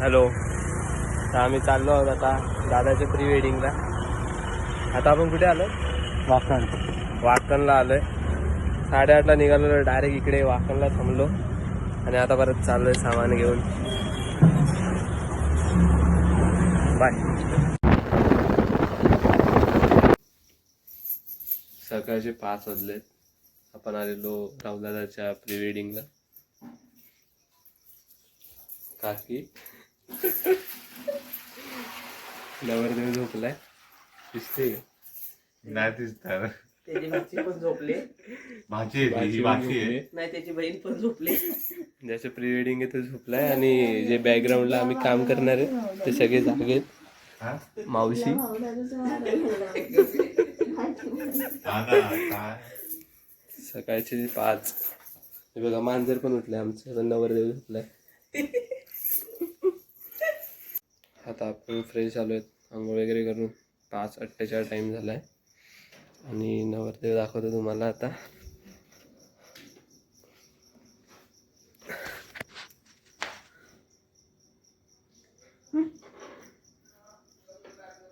Hello. तर आम्ही चाललो आहोत आता दादाच्या प्री वेडिंगला. आता आपण कुठे आलो? वाकणला आलोय. 8:30ला निघालो, डायरेक्ट इकडे वाकणला थांबलो आणि आता परत चाललोय सामान घेऊन. बाय. सकाळचे 5 वाजलेत. आपण आलेलो राहुलदादाच्या प्री वेडिंगला. काकी नवरदेव झोपलाय, दिसते नाही दिसणार. त्याची भाची पण झोपले. भाची आहे नाही, त्याची बहीण पण झोपले. ज्याचं प्री वेडिंग आहे तो झोपलाय आणि जे बॅकग्राऊंडला आम्ही काम करणार आहे ते सगळे जागेत. मावशी सकाळचे 5. हे बघा, मांजर पण उठलंय आमचं, पण नवरदेव झोपलाय. आता आपण फ्रेश आलो आहेत, आंघोळ वगैरे करून. 5:48 टाइम झालाय आणि नवरदेव दाखवतो तुम्हाला आता.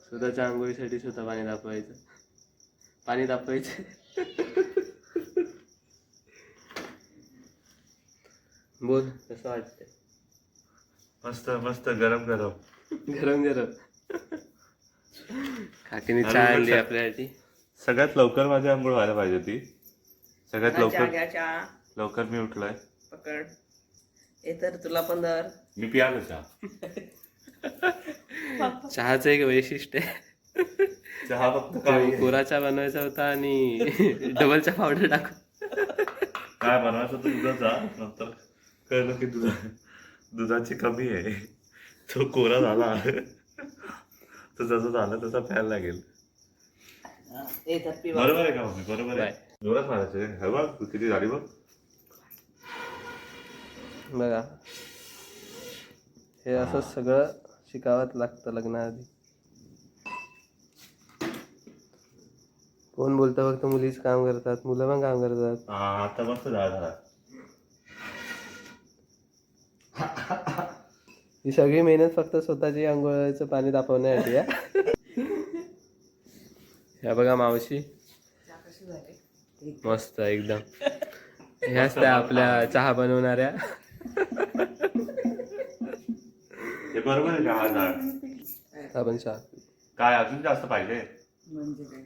स्वतःच्या आंघोळीसाठी स्वतः पाणी तापवायचं. बोल, कसं वाटतंय? मस्त मस्त, गरम गरम गरम गरम. काकीने चहा आणली आपल्यासाठी. सगळ्यात लवकर माझी आंघोळ व्हायला पाहिजे ती. सगळ्यात लवकर मी उठलोय. पकड हे तर तुला पण दर. मी पियालो चहा. चहाचं एक वैशिष्ट्य आहे. चहा फक्त कोरा चहा बनवायचा होता आणि डबल चहा पावडर टाकून काय बनवायचं तर दुधाचा. नंतर कळलं की दुधाची कमी आहे, तो कोरा झाला. तो जसं झालं तसं प्यायला लागेल. बरोबर आहे का मम्मी? बरोबर आहे. जोरात मारायचे. हे बघ तू किती झाली बघ. बघा, हे असं सगळं शिकावंच लागतं लग्नाआधी. कोण बोलतं फक्त मुलीच काम करतात, मुलं पण काम करतात. आता मस्त झाला. ही सगळी मेहनत फक्त स्वतःची आंघोळीचं पाणी तापवण्यासाठी आहे. ह्या बघा मावशी, मस्त एकदम. ह्याच त्या आपल्या चहा बनवणाऱ्या. हे बरोबर आहे का? हा झाड आपण चहा काय अजून जास्त पाहिजे म्हणजे काय?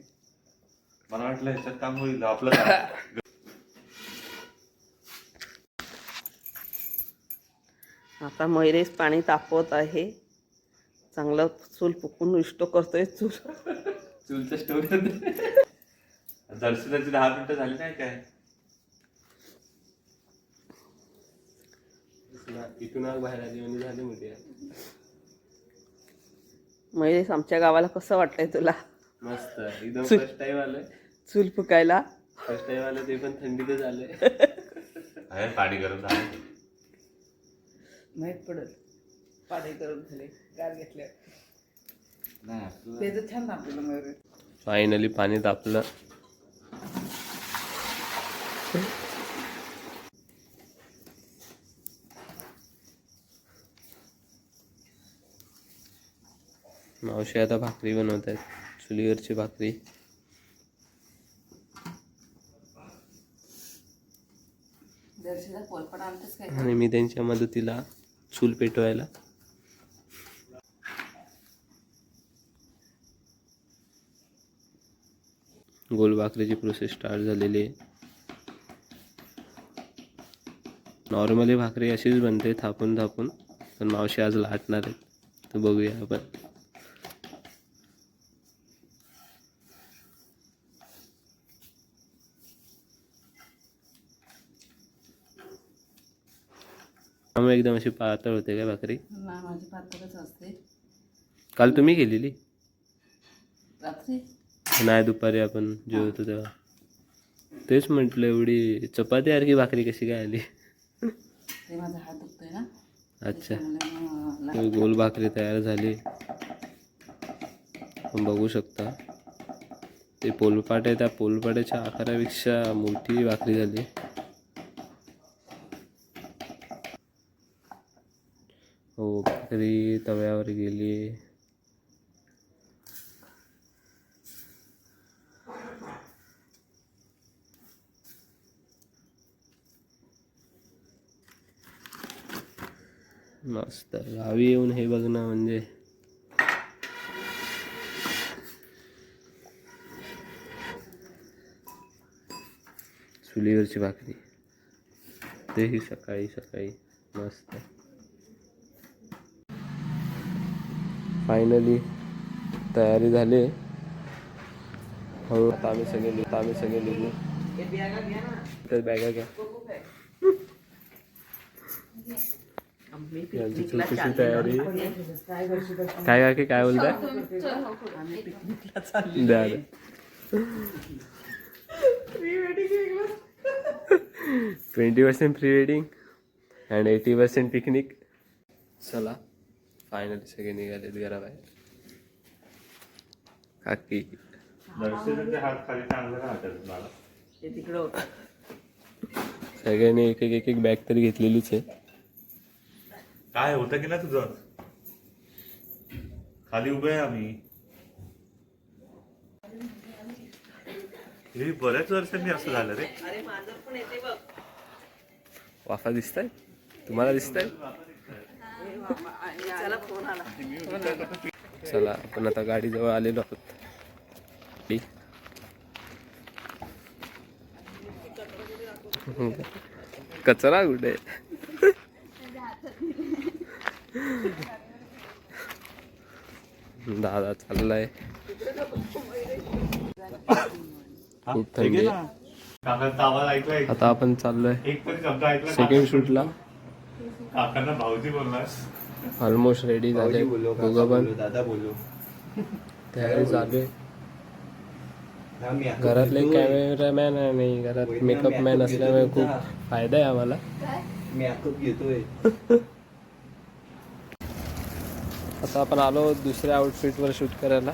मला वाटलं ह्याच्यात काम होईल आपलं. आता मैरेस पाणी तापवत आहे. चांगलं चूल फुकून इष्टो करतोय. चुलचं स्टोर. दर्शनाची 10 मिनिटं झाली नाही काय? इथून आग बाहेर आली म्हणजे झाली मोठी. मैरेस, आमच्या गावाला कसं वाटतंय तुला? मस्त एकदम. फर्स्ट टाइम आलोय चूल फुकायला. फर्स्ट टाइम आलं, ते पण थंडीतच आलंय. पाणी गरम झालं. माहीत पडत पाणी करून झाले, गार घेतल्या. नाही ते तर छान तापलं मैरेस. फायनली पाणी तापलं. मावशी आता भाकरी बनवत आहेत, चुलीवरची भाकरी. आणि मी त्यांच्या मदतीला चूल पेटवायला. गोल भाकरीची प्रोसेस स्टार्ट झालेली आहे. नॉर्मली भाकरी अशीच बनते, थापून थापून. पण मावशी आज लाटणार आहेत, तर बघूया आपण. एकदम अशी पातळ होते काय भाकरी? माझी पातळच असते. काल तुम्ही केलेली? रात्री नाही, दुपारी आपण जेवतो तेव्हा. तेच म्हटलं, एवढी चपाती सारखी भाकरी कशी काय आली? ते माझा हात दुखतोय ना. अच्छा, गोल भाकरी तयार झाली. बघू शकता, ते पोलपाट आहे, त्या पोलपाटाच्या आकारापेक्षा मोठी भाकरी झाली. हो, भाकरी तव्यावर गेली. मस्त. गावी येऊन हे बघणं म्हणजे चुलीवरची भाकरी, तेही सकाळी सकाळी मस्त. फायनली तयारी झाली. हळू आता आम्ही सगळे निघू. तर बॅगा घ्या. यांची छोटीशी तयारी. काय बोलताय? द्या 20% प्री वेडिंग अँड 80% पिकनिक. चला फायनली सगळे निघालेत घराबाहेर. काकी दर्शनाचे हात खाली चांगले राहतात मला. ते तिकडं होतं. सगळ्यांनी एक बॅग तरी घेतलेलीच आहे. काय होतं की ना तुझं? खाली उभे आहे आम्ही. हे बऱ्याच वर्षांनी असं झालं रे. अरे माझं पण येते बघ. वाफा दिसताय तुम्हाला? दिसताय? चला फोन आला. चला आपण आता गाडीजवळ आलेलो आहोत. कचरा कुठे? दादा चाललाय. खूप थंडी आहे. काकांचा आवाज ऐकलाय? आता आपण चाललोय एक पण शब्द ऐकला? सेकंड शूटला. काकांना भाऊजी बोललास? ऑलमोस्ट रेडी झाले दोघं पण. तयारी चालू आहे. घरातले कॅमेरामॅन नाही, घरात मेकअप मॅन असल्यामुळे खूप फायदा आहे आम्हाला. मेकअप घेतोय. आता आपण आलो दुसऱ्या आउटफिटवर शूट करायला.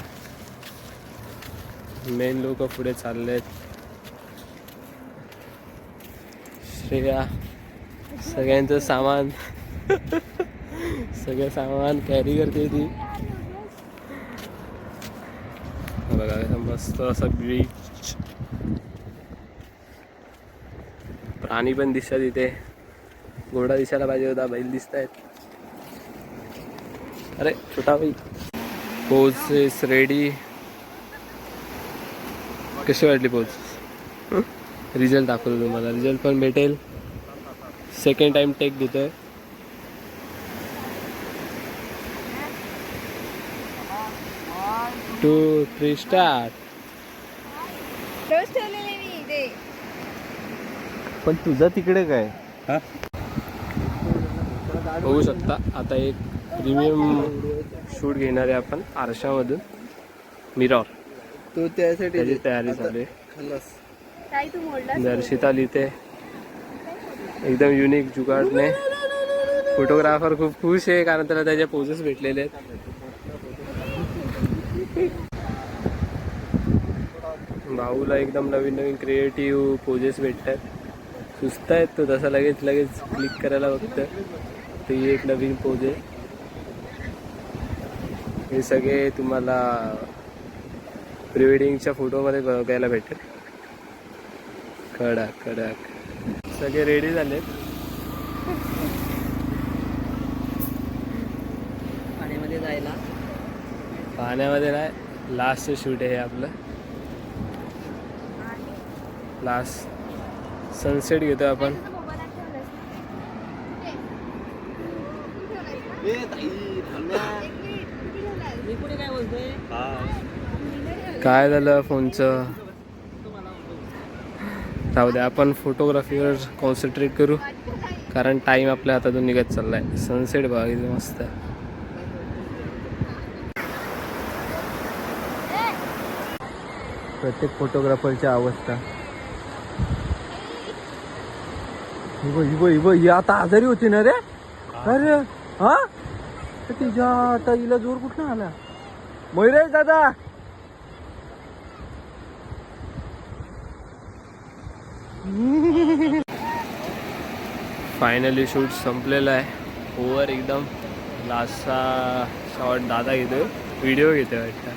मेन लोक पुढे चाललेत. श्रेया सगळ्यांचं सामान सगळं सामान कॅरी करते ती. बघा मस्त असं बीच. प्राणी पण दिसतात इथे. घोडा दिसायला पाहिजे होता, बैल दिसत आहेत. अरे छोटा भाई. Poses ready. कशी वाटली पोज? रिझल्ट दाखवतो तुम्हाला. रिझल्ट पण भेटेल. सेकंड टाइम टेक घेतोय. Two three start. पण तुझं तिकडे काय? बघू शकता आता एक प्रीमियम शूट घेणार आहे आपण आरशामधून. मिरॉर. तो त्यासाठी त्याची तयारी चालू आहे. दर्शिता लिहिते एकदम युनिक जुगाडने. फोटोग्राफर खूप खुश आहे कारण त्याला त्याचे पोजेस भेटलेले आहेत. भाऊला एकदम नवीन नवीन क्रिएटिव्ह पोजेस भेटतात. सुचत आहेत तो तसा लगेच क्लिक करायला बघतं. ती एक नवीन पोज आहे. हे सगळे तुम्हाला प्री वेडिंगच्या फोटोमध्ये बघायला भेटेल. कडक सगळे रेडी झालेत. पाण्यामध्ये जायला. पाण्यामध्ये नाही, लास्टचं शूट आहे हे आपलं. लास्ट सनसेट घेतो आपण. मी कुठे काय बोलतोय? काय झालं फोनचं? राहू द्या, आपण फोटोग्राफीवर कॉन्सन्ट्रेट करू कारण टाईम आपल्या हातातून निघत चाललाय. सनसेट बघा किती मस्त आहे. प्रत्येक फोटोग्राफरची अवस्था. ही आता आजारी होती ना रे. अरे हा तिच्या आता हिला जोर कुठला आला? मयुरेश दादा फायनली शूट संपलेला आहे. ओव्हर एकदम लास्टचा शॉट दादा घेतो, व्हिडिओ घेतो वाटतं.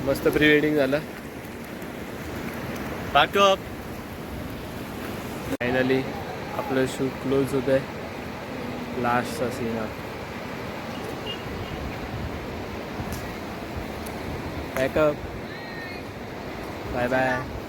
मस्त प्री वेडिंग झालं. पॅकअप. फायनली आपलं शूट क्लोज होत आहे. लास्टचा सीन हा. पॅकअप. Bye bye.